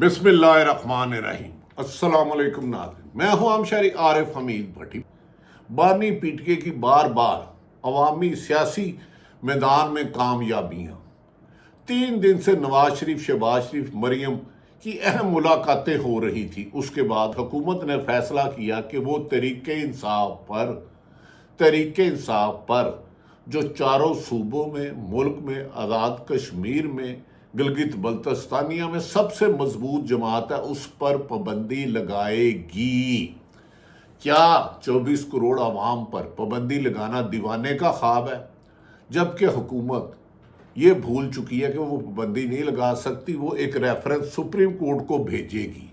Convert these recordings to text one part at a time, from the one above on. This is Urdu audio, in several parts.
بسم اللہ الرحمن الرحیم۔ السلام علیکم ناظرین، میں ہوں ہمشہری عارف حمید بھٹی۔ بانی پی ٹی اے کی بار بار عوامی سیاسی میدان میں کامیابیاں۔ 3 دن سے نواز شریف، شہباز شریف، مریم کی اہم ملاقاتیں ہو رہی تھی۔ اس کے بعد حکومت نے فیصلہ کیا کہ وہ تحریک انصاف پر جو چاروں صوبوں میں، ملک میں، آزاد کشمیر میں، گلگت بلتستانیہ میں سب سے مضبوط جماعت ہے، اس پر پابندی لگائے گی۔ کیا 24 کروڑ عوام پر پابندی لگانا دیوانے کا خواب ہے؟ جبکہ حکومت یہ بھول چکی ہے کہ وہ پابندی نہیں لگا سکتی۔ وہ ایک ریفرنس سپریم کورٹ کو بھیجے گی۔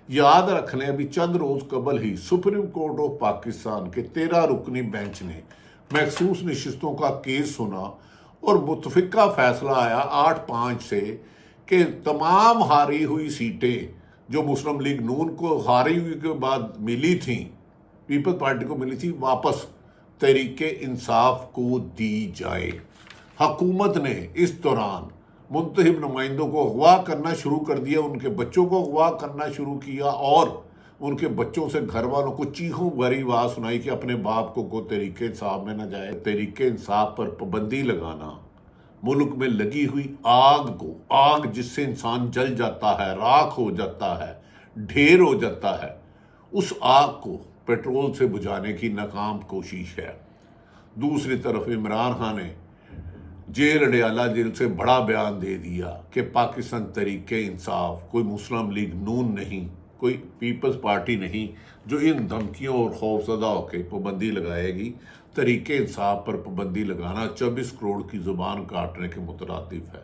یاد رکھ لیں، ابھی چند روز قبل ہی سپریم کورٹ آف پاکستان کے 13 رکنی بینچ نے مخصوص نشستوں کا کیس سنا اور متفقہ فیصلہ آیا 8-5 سے کہ تمام ہاری ہوئی سیٹیں جو مسلم لیگ نون کو ہاری ہوئی کے بعد ملی تھیں، پیپلز پارٹی کو ملی تھی، واپس تحریک انصاف کو دی جائے۔ حکومت نے اس دوران منتخب نمائندوں کو اغوا کرنا شروع کر دیا، ان کے بچوں کو اغوا کرنا شروع کیا اور ان کے بچوں سے گھر والوں کو چیخوں بھری آواز سنائی کہ اپنے باپ کو تحریک انصاف میں نہ جائے۔ تحریک انصاف پر پابندی لگانا ملک میں لگی ہوئی آگ جس سے انسان جل جاتا ہے، راکھ ہو جاتا ہے، ڈھیر ہو جاتا ہے، اس آگ کو پیٹرول سے بجھانے کی ناکام کوشش ہے۔ دوسری طرف عمران خان نے جیل اڈیالہ جیل سے بڑا بیان دے دیا کہ پاکستان تحریک انصاف کوئی مسلم لیگ نون نہیں، کوئی پیپلز پارٹی نہیں جو ان دھمکیوں اور خوفزدہ ہو کے پابندی لگائے گی۔ تحریک انصاف پر پابندی لگانا 24 کروڑ کی زبان کاٹنے کے مترادف ہے۔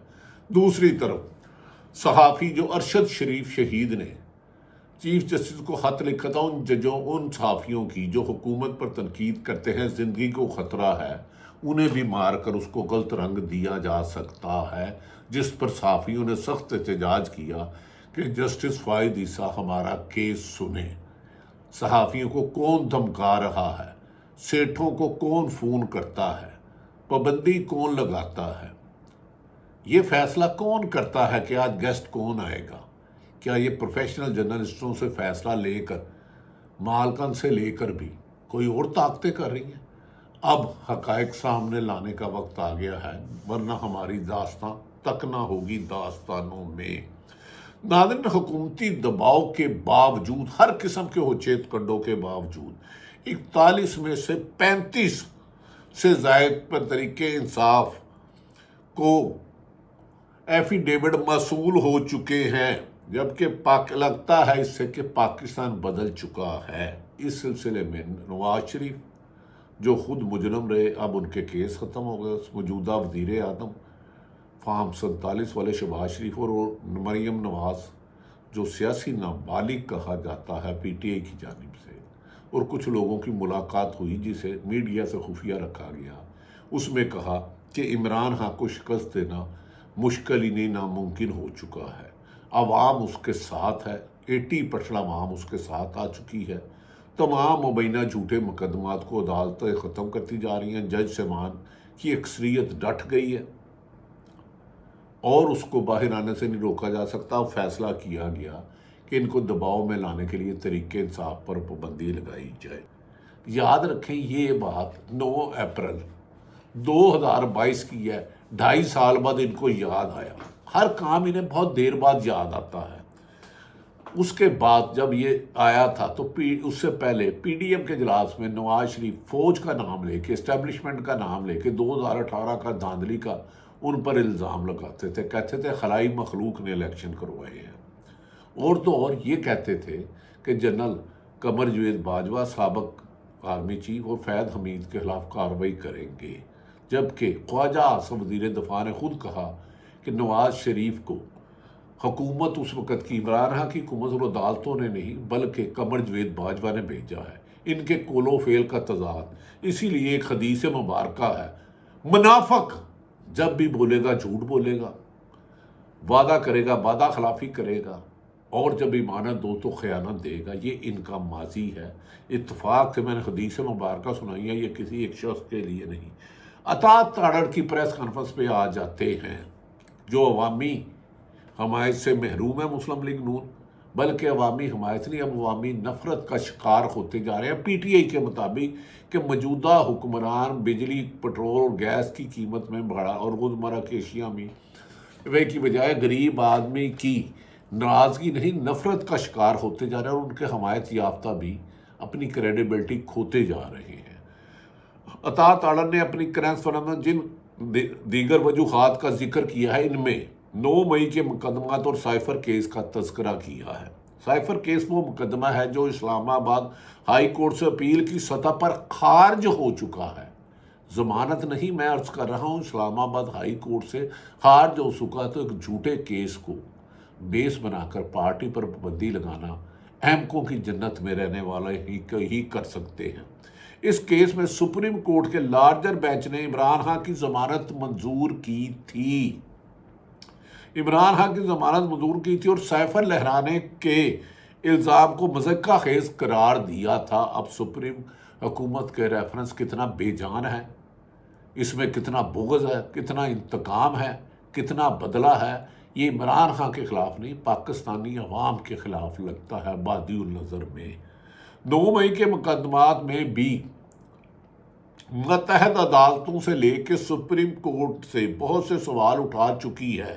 دوسری طرف صحافی جو ارشد شریف شہید نے چیف جسٹس کو خط لکھا تھا، ان ججوں، ان صحافیوں کی جو حکومت پر تنقید کرتے ہیں، زندگی کو خطرہ ہے، انہیں بھی مار کر اس کو غلط رنگ دیا جا سکتا ہے، جس پر صحافیوں نے سخت احتجاج کیا کہ جسٹس فائد عیسیٰ ہمارا کیس سنیں۔ صحافیوں کو کون دھمکا رہا ہے؟ سیٹھوں کو کون فون کرتا ہے؟ پابندی کون لگاتا ہے؟ یہ فیصلہ کون کرتا ہے کہ آج گیسٹ کون آئے گا؟ کیا یہ پروفیشنل جرنلسٹوں سے فیصلہ لے کر، مالکان سے لے کر بھی کوئی اور طاقتیں کر رہی ہیں؟ اب حقائق سامنے لانے کا وقت آ گیا ہے، ورنہ ہماری داستان تک نہ ہوگی داستانوں میں۔ ناظرین، حکومتی دباؤ کے باوجود، ہر قسم کے ہوچیت کنڈوں کے باوجود 41 میں سے 35 سے زائد پر تحریک انصاف کو ایفیڈیوٹ موصول ہو چکے ہیں، جبکہ لگتا ہے اس سے کہ پاکستان بدل چکا ہے۔ اس سلسلے میں نواز شریف جو خود مجرم رہے، اب ان کے کیس ختم ہو گئے۔ موجودہ وزیر اعظم فارم 47 والے شہباز شریف اور مریم نواز جو سیاسی نابالغ کہا جاتا ہے پی ٹی آئی کی جانب سے، اور کچھ لوگوں کی ملاقات ہوئی جسے میڈیا سے خفیہ رکھا گیا۔ اس میں کہا کہ عمران خان کو شکست دینا مشکل ہی نہیں، ناممکن ہو چکا ہے۔ عوام اس کے ساتھ ہے، 80% عوام اس کے ساتھ آ چکی ہے۔ تمام مبینہ جھوٹے مقدمات کو عدالتیں ختم کرتی جا رہی ہیں، جج سمان کی اکثریت ڈٹ گئی ہے اور اس کو باہر آنے سے نہیں روکا جا سکتا۔ اب فیصلہ کیا گیا کہ ان کو دباؤ میں لانے کے لیے تحریک انصاف پر پابندی لگائی جائے۔ یاد رکھیں، یہ بات 9 اپریل 2022 کی ہے۔ 2.5 سال بعد ان کو یاد آیا۔ ہر کام انہیں بہت دیر بعد یاد آتا ہے۔ اس کے بعد جب یہ آیا تھا تو اس سے پہلے پی ڈی ایم کے اجلاس میں نواز شریف فوج کا نام لے کے، اسٹیبلشمنٹ کا نام لے کے 2018 کا دھاندلی کا ان پر الزام لگاتے تھے، کہتے تھے خلائی مخلوق نے الیکشن کروائے ہیں، اور تو اور یہ کہتے تھے کہ جنرل قمر جاوید باجوہ سابق آرمی چیف اور فیض حمید کے خلاف کارروائی کریں گے، جبکہ خواجہ آصف وزیر دفاع نے خود کہا کہ نواز شریف کو حکومت اس وقت کی عمران خان کی حکومت اور عدالتوں نے نہیں بلکہ قمر جاوید باجوہ نے بھیجا ہے۔ ان کے قول و فعل کا تضاد اسی لیے ایک حدیث مبارکہ ہے، منافق جب بھی بولے گا جھوٹ بولے گا، وعدہ کرے گا وعدہ خلافی کرے گا، اور جب ایمانت دو تو خیانت دے گا۔ یہ ان کا ماضی ہے۔ اتفاق سے میں نے حدیث مبارکہ سنائی ہے، یہ کسی ایک شخص کے لیے نہیں۔ عطا تاڑڑ کی پریس کانفرنس پہ آ جاتے ہیں جو عوامی حمایت سے محروم ہے مسلم لیگ نون، بلکہ عوامی حمایت نہیں، اب عوامی نفرت کا شکار ہوتے جا رہے ہیں۔ پی ٹی آئی کے مطابق کہ موجودہ حکمران بجلی، پٹرول اور گیس کی قیمت میں بڑھا اور روزمرہ کی اشیاء میں کی بجائے غریب آدمی کی ناراضگی نہیں، نفرت کا شکار ہوتے جا رہے ہیں، اور ان کے حمایت یافتہ بھی اپنی کریڈیبلٹی کھوتے جا رہے ہیں۔ عطا تاڑن نے اپنی کانفرنس میں جن دیگر وجوہات کا ذکر کیا ہے، ان میں 9 مئی کے مقدمات اور سائفر کیس کا تذکرہ کیا ہے۔ سائفر کیس وہ مقدمہ ہے جو اسلام آباد ہائی کورٹ سے اپیل کی سطح پر خارج ہو چکا ہے۔ ضمانت نہیں، میں عرض کر رہا ہوں، اسلام آباد ہائی کورٹ سے خارج ہو چکا، تو ایک جھوٹے کیس کو بیس بنا کر پارٹی پر پابندی لگانا احمقوں کی جنت میں رہنے والے ہی کر سکتے ہیں۔ اس کیس میں سپریم کورٹ کے لارجر بینچ نے عمران خان کی ضمانت منظور کی تھی، اور سائفر لہرانے کے الزام کو مضحکہ خیز قرار دیا تھا۔ اب سپریم حکومت کے ریفرنس کتنا بے جان ہے، اس میں کتنا بغض ہے، کتنا انتقام ہے، کتنا بدلہ ہے، یہ عمران خان کے خلاف نہیں، پاکستانی عوام کے خلاف لگتا ہے بادی النظر میں۔ 9 مئی کے مقدمات میں بھی متحد عدالتوں سے لے کے سپریم کورٹ سے بہت سے سوال اٹھا چکی ہے۔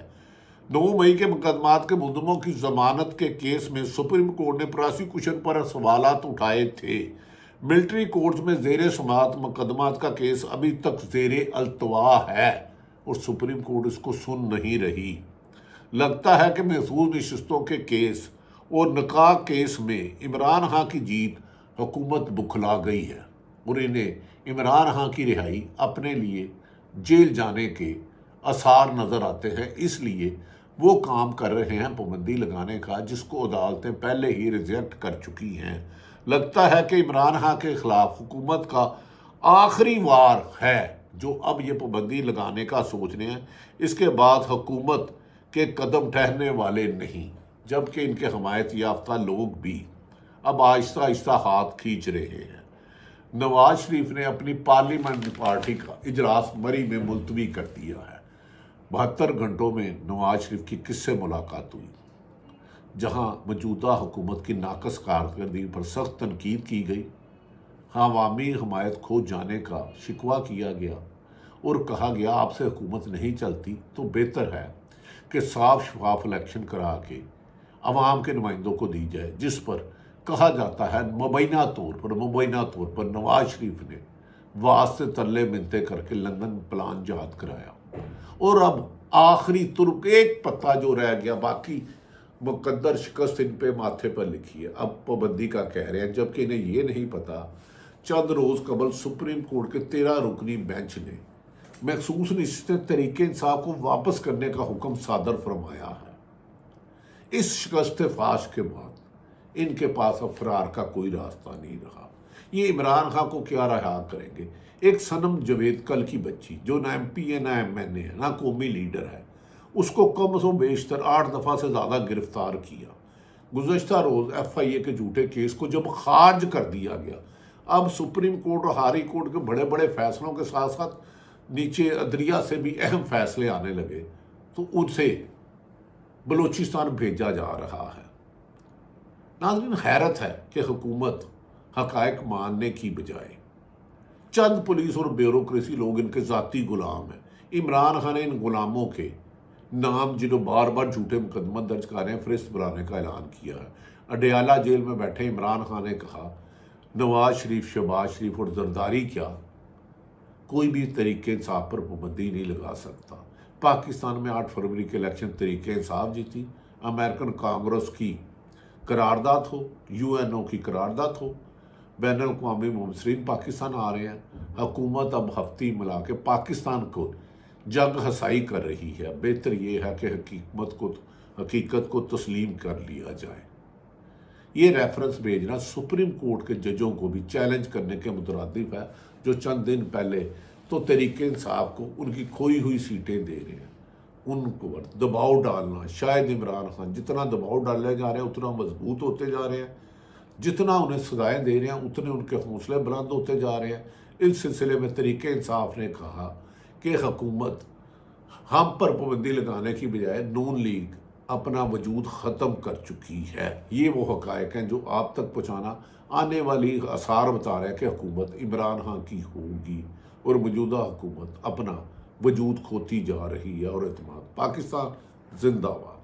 9 مئی کے مقدمات کے ملزموں کی ضمانت کے کیس میں سپریم کورٹ نے پراسیکیوشن پر سوالات اٹھائے تھے۔ ملٹری کورٹس میں زیر سماعت مقدمات کا کیس ابھی تک زیر التوا ہے اور سپریم کورٹ اس کو سن نہیں رہی۔ لگتا ہے کہ محفوظ نشستوں کے کیس اور نکاح کیس میں عمران خان کی جیت حکومت بکھلا گئی ہے، اور انہیں عمران خان کی رہائی اپنے لیے جیل جانے کے آثار نظر آتے ہیں، اس لیے وہ کام کر رہے ہیں پابندی لگانے کا، جس کو عدالتیں پہلے ہی ریجیکٹ کر چکی ہیں۔ لگتا ہے کہ عمران خان کے خلاف حکومت کا آخری وار ہے جو اب یہ پابندی لگانے کا سوچ رہے ہیں۔ اس کے بعد حکومت کے قدم ٹھہرنے والے نہیں، جبکہ ان کے حمایت یافتہ لوگ بھی اب آہستہ آہستہ ہاتھ کھینچ رہے ہیں۔ نواز شریف نے اپنی پارلیمنٹ پارٹی کا اجلاس مری میں ملتوی کر دیا ہے۔ 72 گھنٹوں میں نواز شریف کی کس سے ملاقات ہوئی، جہاں موجودہ حکومت کی ناقص کارکردگی پر سخت تنقید کی گئی، عوامی حمایت کھو جانے کا شکوہ کیا گیا اور کہا گیا آپ سے حکومت نہیں چلتی تو بہتر ہے کہ صاف شفاف الیکشن کرا کے عوام کے نمائندوں کو دی جائے، جس پر کہا جاتا ہے مبینہ طور پر نواز شریف نے واسطے ترلے منتے کر کے لندن پلان جہاد کرایا، اور اب آخری ترک ایک پتہ جو رہ گیا، باقی مقدر شکست ان پہ ماتھے پر لکھی ہے، اب پابندی کا کہہ رہے ہیں، جبکہ انہیں یہ نہیں پتا چند روز قبل سپریم کورٹ کے 13 رکنی بینچ نے مخصوص نشستیں تحریک انصاف کو واپس کرنے کا حکم صادر فرمایا ہے۔ اس شکست فاش کے بعد ان کے پاس اب فرار کا کوئی راستہ نہیں رہا۔ یہ عمران خان کو کیا رہا کریں گے؟ ایک صنم جاوید کل کی بچی جو نہ ایم پی ہے، نہ ایم این اے ہے، نہ قومی لیڈر ہے، اس کو کم و بیشتر 8 دفعہ سے زیادہ گرفتار کیا۔ گزشتہ روز ایف آئی اے کے جھوٹے کیس کو جب خارج کر دیا گیا، اب سپریم کورٹ اور ہائی کورٹ کے بڑے بڑے فیصلوں کے ساتھ ساتھ نیچے عدلیہ سے بھی اہم فیصلے آنے لگے، تو ان سے بلوچستان بھیجا جا رہا ہے۔ ناظرین، حیرت ہے کہ حکومت حقائق ماننے کی بجائے چند پولیس اور بیوروکریسی لوگ ان کے ذاتی غلام ہیں۔ عمران خان نے ان غلاموں کے نام جنہوں بار بار جھوٹے مقدمات درج کر رہے ہیں فہرست بنانے کا اعلان کیا ہے۔ اڈیالہ جیل میں بیٹھے عمران خان نے کہا نواز شریف، شہباز شریف اور زرداری کیا کوئی بھی تحریک انصاف پر پابندی نہیں لگا سکتا۔ پاکستان میں 8 فروری کے الیکشن تحریک انصاف جیتی، امریکن کانگریس کی قرارداد ہو، یو این او کی قرارداد ہو، بین الاقوامی مبصرین پاکستان آ رہے ہیں، حکومت اب ہفتی ملا کے پاکستان کو جنگ ہسائی کر رہی ہے۔ بہتر یہ ہے کہ حقیقت کو تسلیم کر لیا جائے۔ یہ ریفرنس بھیجنا سپریم کورٹ کے ججوں کو بھی چیلنج کرنے کے مترادف ہے، جو چند دن پہلے تو تحریک انصاف کو ان کی کھوئی ہوئی سیٹیں دے رہے ہیں۔ ان کو دباؤ ڈالنا، شاید عمران خان جتنا دباؤ ڈالے جا رہے ہیں اتنا مضبوط ہوتے جا رہے ہیں، جتنا انہیں سزائیں دے رہے ہیں اتنے ان کے حوصلے بلند ہوتے جا رہے ہیں۔ اس سلسلے میں تحریک انصاف نے کہا کہ حکومت ہم پر پابندی لگانے کی بجائے نون لیگ اپنا وجود ختم کر چکی ہے۔ یہ وہ حقائق ہیں جو آپ تک پہنچانا آنے والی آثار بتا رہے ہیں کہ حکومت عمران خان کی ہوگی اور موجودہ حکومت اپنا وجود کھوتی جا رہی ہے اور اعتماد۔ پاکستان زندہ باد۔